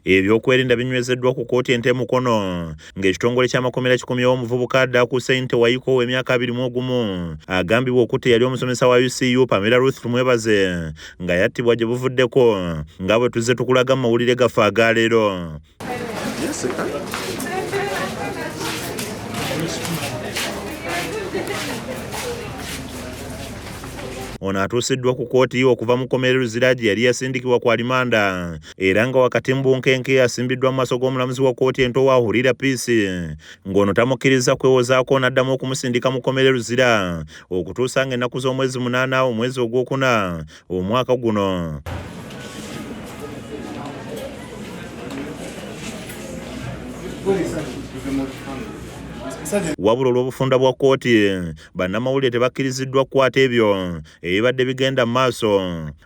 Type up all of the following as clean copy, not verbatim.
ebyokwerinda binywezeddwa ku kkooti ente Mukono ng'ekitongole ky'amakomera kikomyewo omuvubuka adda ku Ssente Waiko w'emyaka 21 agambibwa okutte yali omusomesa wa UCU Pamela Ruth Tumwebaze nga yattibwa gye buvuddeko nga bwe tuzze tukulaga mu mawulire gaffe aga leero. Ono atuusiddwa ku kkooti okuva mu kkomera Luzira gye yali yasindikibwa ku alimanda era nga wakati mu bunkenke asimbiddwa mu maaso g'omulamuzi wa kkooti ento Wahurira Peace ng'ono tamukkiriza kwewozaako n'addamu okumusindika mu kkomera Luzira okutuusa ng'ennaku z'omwezi 8 omwezi ogwokuna omwaka guno. Wabula olw'obufunda bwa kkooti bannamawulire tebakkiriziddwa kukwata ebyo ebibadde bigenda mu maaso.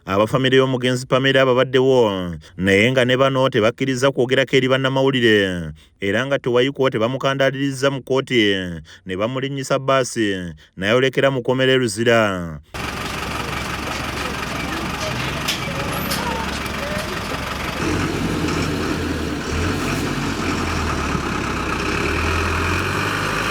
Abafamire y'omugenzi Pamela babaddewo naye nga ne bano tebakkiriza kwogerako eri bannamawulire era nga Waiko tebamukandaaliriza mu kkooti ne bamulinnyisa bbaasi n'ayolekera mu kkomera Luzira.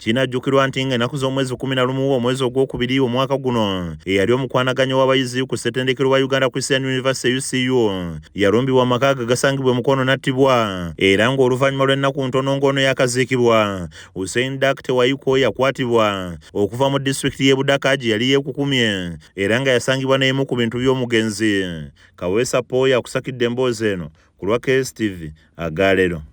Kinajjukirwa nti ng'ennaku z'omwezi 11 omwezi ogwokubiri omwaka guno eyali omukwanaganya w'abayizi ku ssettendekero wa Uganda Christian University UCU yalumbibwa mu maka ge gasangibwa Mukono n'attibwa era ng'oluvannyuma lw'ennaku ntono ng'ono yaakaziikibwa Hussein Dr. Waiko yakwatibwa okuva mu disitulikiti y'e Budaka gye yali yeekukumye era nga yasangibwa n'emu ku bintu by'omugenzi. Kaweesa Paul yakusakidde emboozi eno ku lwa KSTV aga leero.